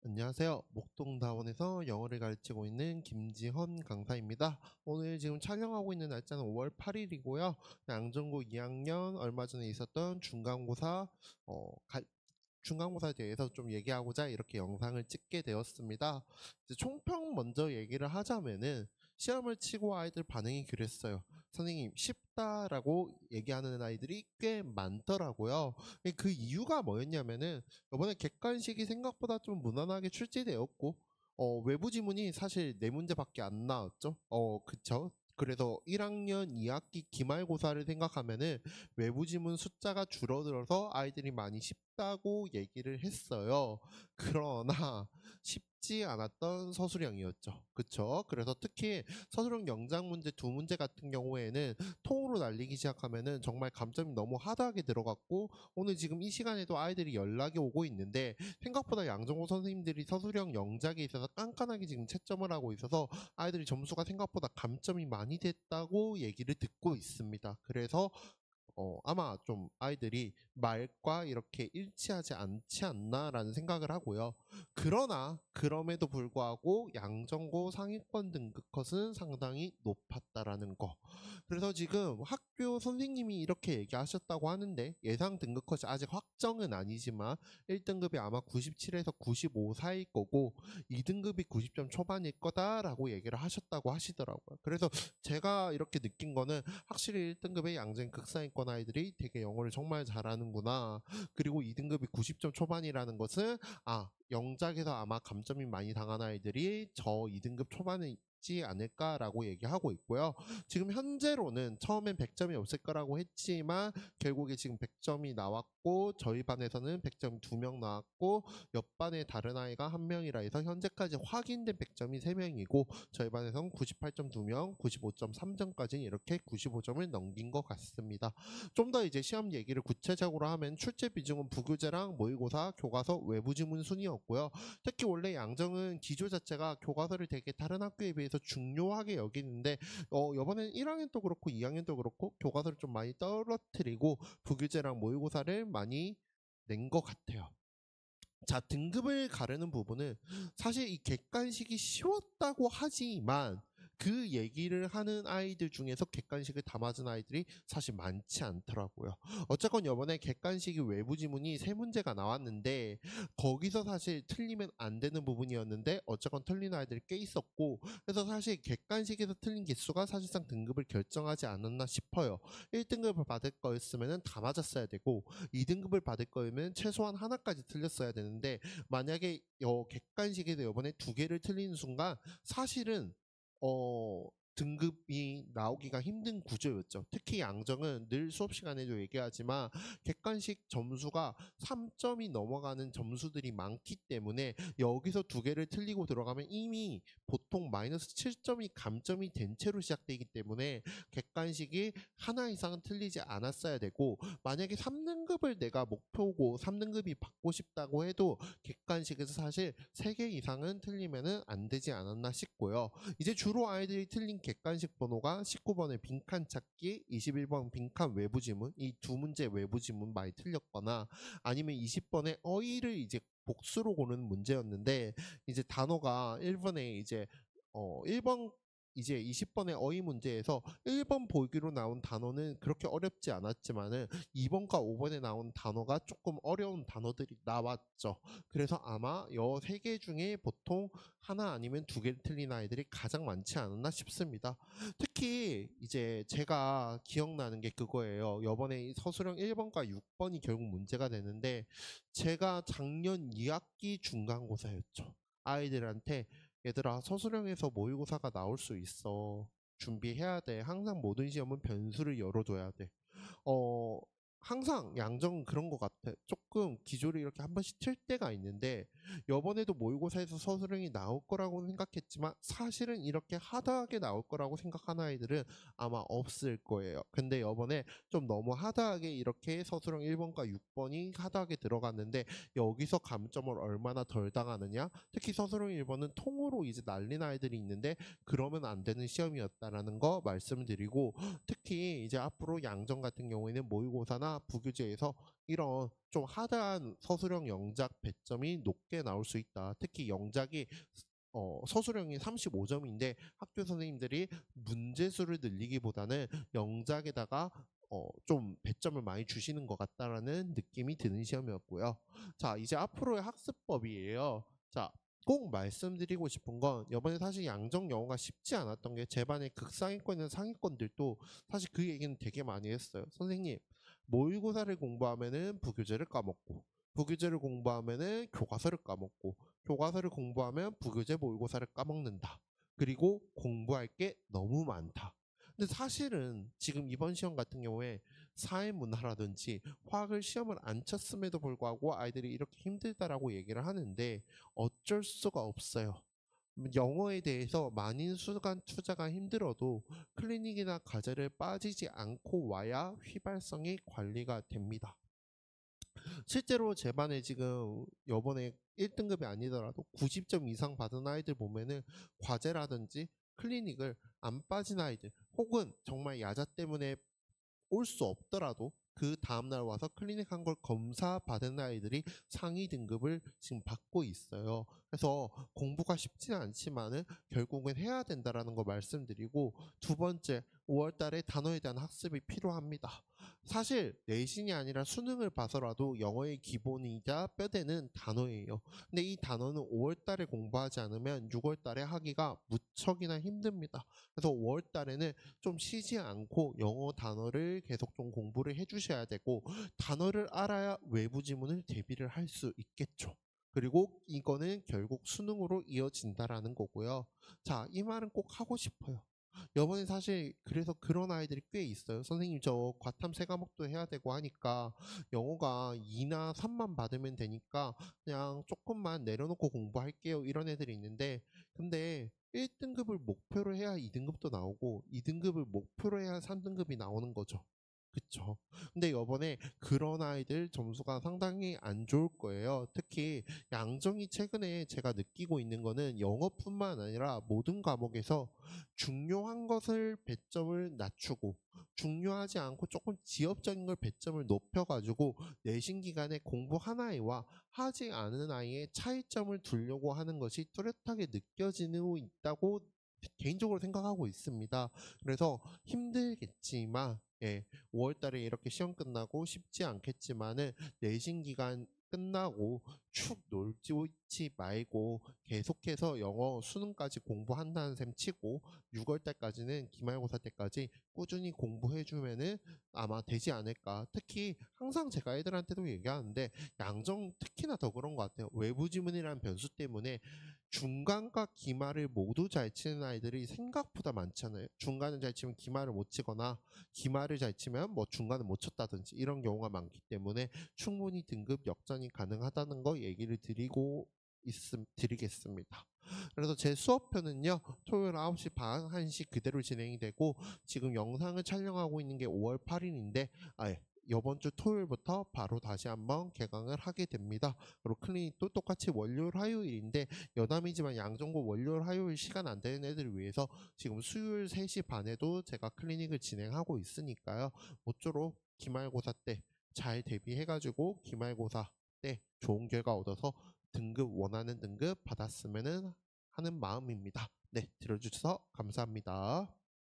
안녕하세요. 목동다원에서 영어를 가르치고 있는 김지헌 강사입니다. 오늘 지금 촬영하고 있는 날짜는 5월 8일이고요. 양정고 2학년 얼마 전에 있었던 중간고사 중간고사에 대해서 좀 얘기하고자 이렇게 영상을 찍게 되었습니다. 이제 총평 먼저 얘기를 하자면은 시험을 치고 아이들 반응이 그랬어요. 선생님 쉽다라고 얘기하는 아이들이 꽤 많더라고요. 그 이유가 뭐였냐면은 이번에 객관식이 생각보다 좀 무난하게 출제되었고 외부 지문이 사실 4문제밖에 안 나왔죠. 그쵸. 그래서 1학년 2학기 기말고사를 생각하면은 외부 지문 숫자가 줄어들어서 아이들이 많이 쉽다고 얘기를 했어요. 그러나 쉽지 않았던 서술형이었죠. 그쵸? 그래서 특히 서술형 영작 문제 2문제 같은 경우에는 통으로 날리기 시작하면은 정말 감점이 너무 하드하게 들어갔고, 오늘 지금 이 시간에도 아이들이 연락이 오고 있는데 생각보다 양정호 선생님들이 서술형 영작에 있어서 깐깐하게 지금 채점을 하고 있어서 아이들이 점수가 생각보다 감점이 많이 됐다고 얘기를 듣고 있습니다. 그래서 아마 좀 아이들이 말과 이렇게 일치하지 않지 않나라는 생각을 하고요. 그러나 그럼에도 불구하고 양정고 상위권 등급 컷은 상당히 높았다라는 거. 그래서 지금 학교 선생님이 이렇게 얘기하셨다고 하는데, 예상 등급 컷이 아직 확정은 아니지만 1등급이 아마 97에서 95 사이일 거고 2등급이 90점 초반일 거다라고 얘기를 하셨다고 하시더라고요. 그래서 제가 이렇게 느낀 거는 확실히 1등급의 양생 극상위권 아이들이 되게 영어를 정말 잘하는구나. 그리고 2등급이 90점 초반이라는 것은 영작에서 아마 감점이 많이 당한 아이들이 저 2등급 초반에 있지 않을까라고 얘기하고 있고요. 지금 현재로는 처음엔 100점이 없을 거라고 했지만 결국에 지금 100점이 나왔고, 저희 반에서는 100점 2명 나왔고 옆반에 다른 아이가 1명이라 해서 현재까지 확인된 100점이 3명이고, 저희 반에서는 98점 2명, 95점 3점까지 이렇게 95점을 넘긴 것 같습니다. 좀 더 이제 시험 얘기를 구체적으로 하면 출제 비중은 부교재랑 모의고사, 교과서, 외부 지문 순이었고요. 특히 원래 양정은 기조 자체가 교과서를 되게 다른 학교에 비해서 중요하게 여기는데 이번엔 1학년도 그렇고 2학년도 그렇고 교과서를 좀 많이 떨어뜨리고 부교재랑 모의고사를 많이 낸 것 같아요. 자, 등급을 가르는 부분은 사실 이 객관식이 쉬웠다고 하지만 그 얘기를 하는 아이들 중에서 객관식을 다 맞은 아이들이 사실 많지 않더라고요. 어쨌건 이번에 객관식이 외부 지문이 3문제가 나왔는데 거기서 사실 틀리면 안 되는 부분이었는데 어쨌건 틀린 아이들이 꽤 있었고, 그래서 사실 객관식에서 틀린 개수가 사실상 등급을 결정하지 않았나 싶어요. 1등급을 받을 거였으면 다 맞았어야 되고 2등급을 받을 거면 최소한 하나까지 틀렸어야 되는데, 만약에 객관식에서 이번에 2개를 틀리는 순간 사실은 등급이 나오기가 힘든 구조였죠. 특히 양정은 늘 수업 시간에도 얘기하지만 객관식 점수가 3점이 넘어가는 점수들이 많기 때문에 여기서 2개를 틀리고 들어가면 이미 보통 마이너스 7점이 감점이 된 채로 시작되기 때문에 객관식이 하나 이상은 틀리지 않았어야 되고, 만약에 3등급을 내가 목표고 3등급이 받고 싶다고 해도 객관식에서 사실 3개 이상은 틀리면은 안 되지 않았나 싶고요. 이제 주로 아이들이 틀린 객관식 번호가 19번의 빈칸 찾기, 21번 빈칸 외부 지문, 이 2문제 외부 지문 많이 틀렸거나, 아니면 20번의 어휘를 이제 복수로 고르는 문제였는데, 이제 단어가 1번에 이제 1번 이제 20번의 어휘 문제에서 1번 보기로 나온 단어는 그렇게 어렵지 않았지만은 2번과 5번에 나온 단어가 조금 어려운 단어들이 나왔죠. 그래서 아마 여 3개 중에 보통 하나 아니면 2개를 틀린 아이들이 가장 많지 않았나 싶습니다. 특히 이제 제가 기억나는 게 그거예요. 이번에 서술형 1번과 6번이 결국 문제가 되는데, 제가 작년 2학기 중간고사였죠. 아이들한테 얘들아, 서술형에서 모의고사가 나올 수 있어. 준비해야 돼. 항상 모든 시험은 변수를 열어둬야 돼. 어, 항상 양정은 그런 것 같아. 조금 기조를 이렇게 한 번씩 틀 때가 있는데, 이번에도 모의고사에서 서술형이 나올 거라고 생각했지만 사실은 이렇게 하드하게 나올 거라고 생각하는 아이들은 아마 없을 거예요. 근데 이번에 좀 너무 하드하게 이렇게 서술형 1번과 6번이 하드하게 들어갔는데, 여기서 감점을 얼마나 덜 당하느냐. 특히 서술형 1번은 통으로 이제 날린 아이들이 있는데 그러면 안 되는 시험이었다라는 거 말씀드리고, 특히 이제 앞으로 양정 같은 경우에는 모의고사나 교재나 부교재에서 이런 좀 하드한 서술형 영작 배점이 높게 나올 수 있다. 특히 영작이 서술형이 35점인데 학교 선생님들이 문제수를 늘리기보다는 영작에다가 좀 배점을 많이 주시는 것 같다라는 느낌이 드는 시험이었고요. 자, 이제 앞으로의 학습법이에요. 자, 꼭 말씀드리고 싶은 건 이번에 사실 양정 영어가 쉽지 않았던 게 제 반에 극상위권이나 상위권들도 사실 그 얘기는 되게 많이 했어요. 선생님, 모의고사를 공부하면은 부교재를 까먹고 부교재를 공부하면은 교과서를 까먹고 교과서를 공부하면 부교재 모의고사를 까먹는다. 그리고 공부할 게 너무 많다. 근데 사실은 지금 이번 시험 같은 경우에 사회문화라든지 화학을 시험을 안 쳤음에도 불구하고 아이들이 이렇게 힘들다라고 얘기를 하는데 어쩔 수가 없어요. 영어에 대해서 많은 수간 투자가 힘들어도 클리닉이나 과제를 빠지지 않고 와야 휘발성이 관리가 됩니다. 실제로 제 반에 지금 요번에 1등급이 아니더라도 90점 이상 받은 아이들 보면은 과제라든지 클리닉을 안 빠진 아이들 혹은 정말 야자 때문에 올 수 없더라도 그 다음날 와서 클리닉 한 걸 검사 받은 아이들이 상위 등급을 지금 받고 있어요. 그래서 공부가 쉽지는 않지만은 결국은 해야 된다라는 거 말씀드리고, 두 번째, 5월 달에 단어에 대한 학습이 필요합니다. 사실 내신이 아니라 수능을 봐서라도 영어의 기본이자 뼈대는 단어예요. 근데 이 단어는 5월 달에 공부하지 않으면 6월 달에 하기가 무척이나 힘듭니다. 그래서 5월 달에는 좀 쉬지 않고 영어 단어를 계속 좀 공부를 해주셔야 되고, 단어를 알아야 외부 지문을 대비를 할 수 있겠죠. 그리고 이거는 결국 수능으로 이어진다라는 거고요. 자, 이 말은 꼭 하고 싶어요. 이번에 사실 그래서 그런 아이들이 꽤 있어요. 선생님, 저 과탐 3과목도 해야 되고 하니까 영어가 2나 3만 받으면 되니까 그냥 조금만 내려놓고 공부할게요, 이런 애들이 있는데, 근데 1등급을 목표로 해야 2등급도 나오고 2등급을 목표로 해야 3등급이 나오는 거죠. 그쵸. 근데 이번에 그런 아이들 점수가 상당히 안 좋을 거예요. 특히 양정이 최근에 제가 느끼고 있는 거는 영어뿐만 아니라 모든 과목에서 중요한 것을 배점을 낮추고 중요하지 않고 조금 지엽적인 걸 배점을 높여가지고 내신 기간에 공부한 아이와 하지 않은 아이의 차이점을 두려고 하는 것이 뚜렷하게 느껴지고 있다고 개인적으로 생각하고 있습니다. 그래서 힘들겠지만 5월 달에 이렇게 시험 끝나고 쉽지 않겠지만은 내신 기간 끝나고 축 놀지 말고 계속해서 영어 수능까지 공부한다는 셈 치고 6월 달까지는 기말고사 때까지 꾸준히 공부해주면은 아마 되지 않을까. 특히 항상 제가 애들한테도 얘기하는데 양정 특히나 더 그런 것 같아요. 외부 지문이라는 변수 때문에 중간과 기말을 모두 잘 치는 아이들이 생각보다 많잖아요. 중간을 잘 치면 기말을 못 치거나 기말을 잘 치면 뭐 중간을 못 쳤다든지 이런 경우가 많기 때문에 충분히 등급 역전이 가능하다는 거 얘기를 드리겠습니다. 그래서 제 수업표는요, 토요일 9시 반, 1시 그대로 진행이 되고, 지금 영상을 촬영하고 있는 게 5월 8일인데, 이번 주 토요일부터 바로 다시 한번 개강을 하게 됩니다. 그리고 클리닉도 똑같이 월요일 화요일인데 여담이지만 양정고 월요일 화요일 시간 안 되는 애들을 위해서 지금 수요일 3시 반에도 제가 클리닉을 진행하고 있으니까요. 모쪼록 기말고사 때 잘 대비해가지고 기말고사 때 좋은 결과 얻어서 원하는 등급 받았으면 하는 마음입니다. 네, 들어주셔서 감사합니다.